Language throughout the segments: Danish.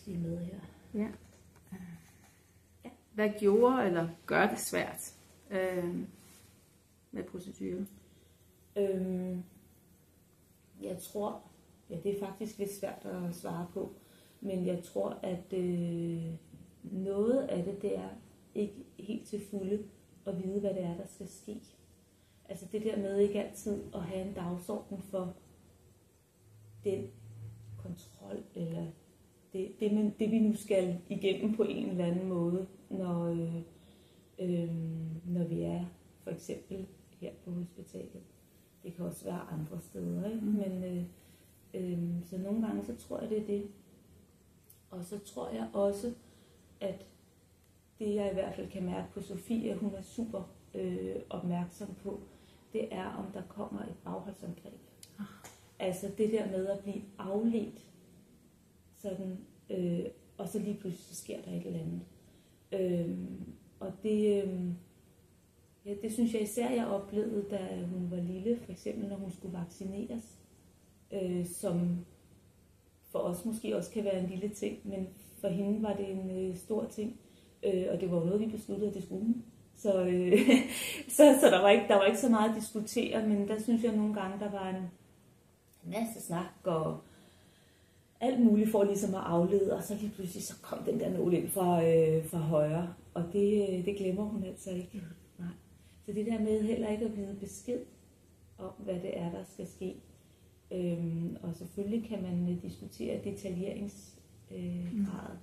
faktisk lige med her. Ja. Hvad gjorde eller gør det svært med proceduren? Jeg tror, ja, det er faktisk lidt svært at svare på, men jeg tror, at noget af det er ikke helt til fulde at vide, hvad det er, der skal ske. Altså det der med ikke altid at have en dagsorden for den kontrol, eller det vi nu skal igennem på en eller anden måde, når vi er for eksempel her på hospitalet. Det kan også være andre steder, ikke? Men så nogle gange så tror jeg, det er det. Og så tror jeg også, at det jeg i hvert fald kan mærke på Sofie, at hun er super opmærksom på, det er, om der kommer et bagholdsangreb. Altså det der med at blive afledt, sådan, og så lige pludselig så sker der et eller andet. Og det, ja, det synes jeg især, jeg oplevede, da hun var lille, for eksempel når hun skulle vaccineres, som for os måske også kan være en lille ting, men for hende var det en stor ting, og det var noget, vi besluttede, at det skulle hun. Så der var ikke så meget at diskutere, men der synes jeg nogle gange, der var en masse snak og alt muligt for ligesom at aflede, og så lige pludselig så kom den der nål ind fra højre, og det glemmer hun altså ikke. Nej. Så det der med heller ikke at vide besked om, hvad det er, der skal ske. Og selvfølgelig kan man diskutere detaljeringsgrad.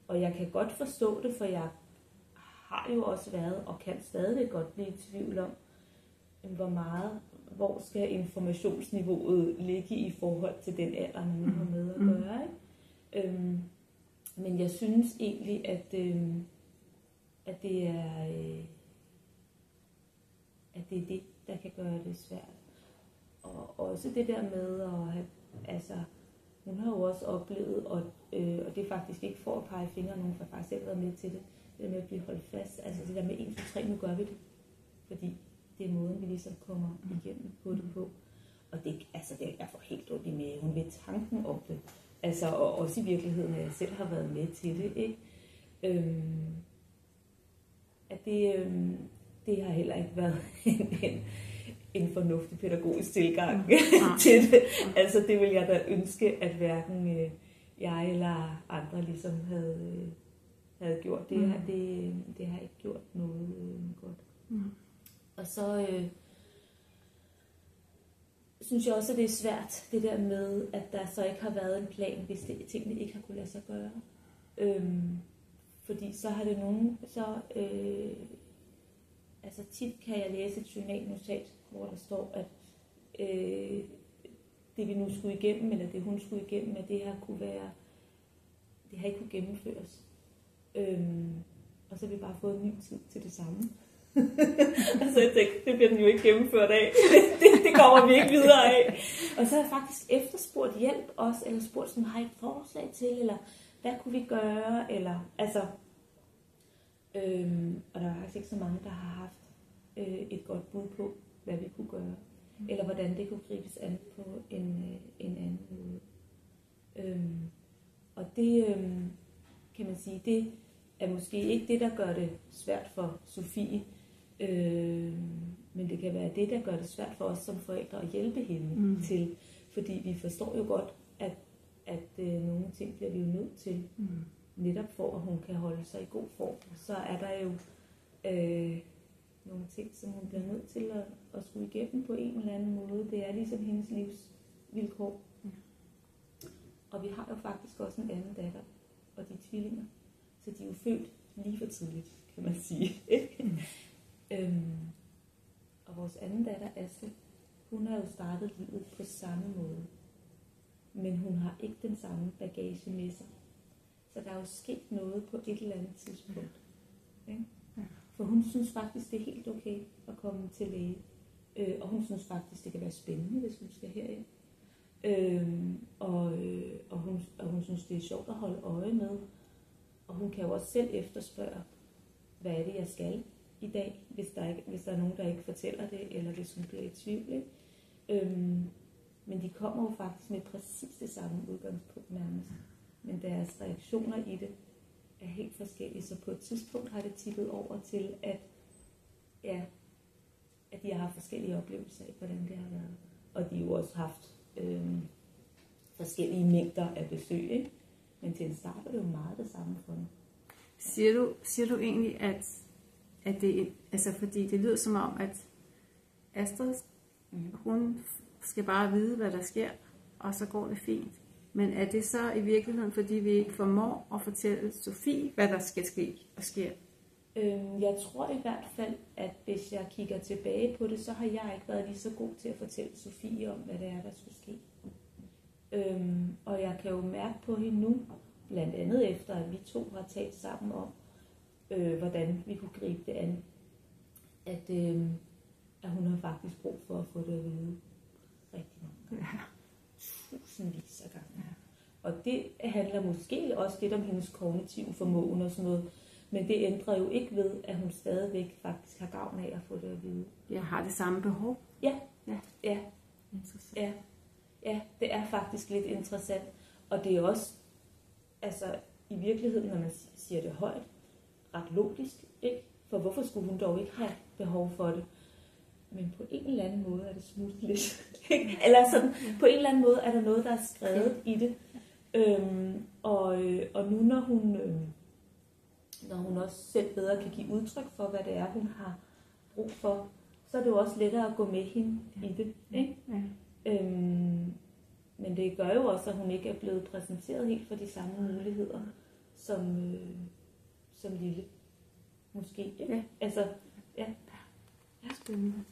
Og jeg kan godt forstå det, for jeg har jo også været, og kan stadig godt blive i tvivl om, hvor skal informationsniveauet ligge i forhold til den alder, man nu har med at gøre. Ikke? Men jeg synes egentlig, at det er det, der kan gøre det svært. Og også det der med at have, altså, hun har jo også oplevet, og det er faktisk ikke for at pege fingre, nogen har faktisk selv været med til det, det der med at blive holdt fast, altså det der med 1, 2, 3, nu gør vi det, fordi det er måden, vi ligesom kommer igennem på det på. Og det, altså det, jeg får helt ondt i maven ved tanken om det, altså, og også i virkeligheden, at jeg selv har været med til det, ikke? At det har heller ikke været en fornuftig pædagogisk tilgang til det. Altså det vil jeg da ønske, at hverken jeg eller andre ligesom havde gjort. Det har ikke gjort noget godt. Og så synes jeg også, at det er svært, det der med, at der så ikke har været en plan, hvis tingene ikke har kunne lade sig gøre. Fordi så har det nogen, altså tit kan jeg læse et journalnotat, hvor der står, at det vi nu skulle igennem, eller det hun skulle igennem, at det her kunne være, det har ikke kunne gennemføres. Og så har vi bare fået en ny tid til det samme. Altså jeg tænkte, det bliver den jo ikke gennemført af. det kommer vi ikke videre af. Og så har jeg faktisk efterspurgt hjælp også, eller spurgt, sådan, har I et forslag til, eller hvad kunne vi gøre, eller altså. Og der er faktisk ikke så mange, der har haft et godt bud på, hvad vi kunne gøre, eller hvordan det kunne gribes an på en anden måde. Og det kan man sige, det er måske ikke det, der gør det svært for Sofie, men det kan være det, der gør det svært for os som forældre at hjælpe hende til, fordi vi forstår jo godt, at nogle ting bliver vi jo nødt til, netop for at hun kan holde sig i god form. Så er der jo nogle ting, som hun bliver nødt til at skulle igennem på en eller anden måde. Det er ligesom hendes livsvilkår. Og vi har jo faktisk også en anden datter, og de er tvillinger. Så de er jo født lige for tidligt, kan man sige. Og vores anden datter, Astrid, hun har jo startet livet på samme måde. Men hun har ikke den samme bagage med sig. Så der er jo sket noget på et eller andet tidspunkt. Ikke? For hun synes faktisk, det er helt okay at komme til læge. Og hun synes faktisk, det kan være spændende, hvis hun skal herind. Og hun synes, det er sjovt at holde øje med. Og hun kan jo også selv efterspørge, hvad er det, jeg skal i dag, hvis der er nogen, der ikke fortæller det, eller hvis hun bliver i tvivl. Ikke? Men de kommer jo faktisk med præcis det samme udgangspunkt nærmest. Men deres reaktioner i det er helt forskellige. Så på et tidspunkt har det tippet over til, at de har haft forskellige oplevelser af, hvordan det har været. Og de har jo også haft forskellige mængder af besøg, ikke? Men til en start er det jo meget det samme for dem. Siger du egentlig, at det, altså fordi det lyder som om, at Astrid, hun skal bare vide, hvad der sker, og så går det fint. Men er det så i virkeligheden, fordi vi ikke formår at fortælle Sofie, hvad der skal ske og sker? Jeg tror i hvert fald, at hvis jeg kigger tilbage på det, så har jeg ikke været lige så god til at fortælle Sofie om, hvad det er, der skulle ske. Og jeg kan jo mærke på hende nu, blandt andet efter, at vi to har talt sammen om, hvordan vi kunne gribe det an, at hun har faktisk brug for at få det at vide rigtig mange gange. Tusindvis af gange. Og det handler måske også lidt om hendes kognitive formåen og sådan noget, men det ændrer jo ikke ved, at hun stadigvæk faktisk har gavn af at få det at vide. Jeg har det samme behov. Ja. Interessant. Ja, det er faktisk lidt interessant. Og det er også, altså i virkeligheden, når man siger det højt, ret logisk, ikke? For hvorfor skulle hun dog ikke have behov for det? Men på en eller anden måde er det smuttet lidt. Eller sådan, på en eller anden måde er der noget, der er skrevet i det. Og nu når hun også selv bedre kan give udtryk for, hvad det er, hun har brug for, så er det jo også lettere at gå med hende i det. Ikke? Men det gør jo også, at hun ikke er blevet præsenteret helt for de samme muligheder som lille. Måske. Ikke? Ja. Altså, ja. Spændende.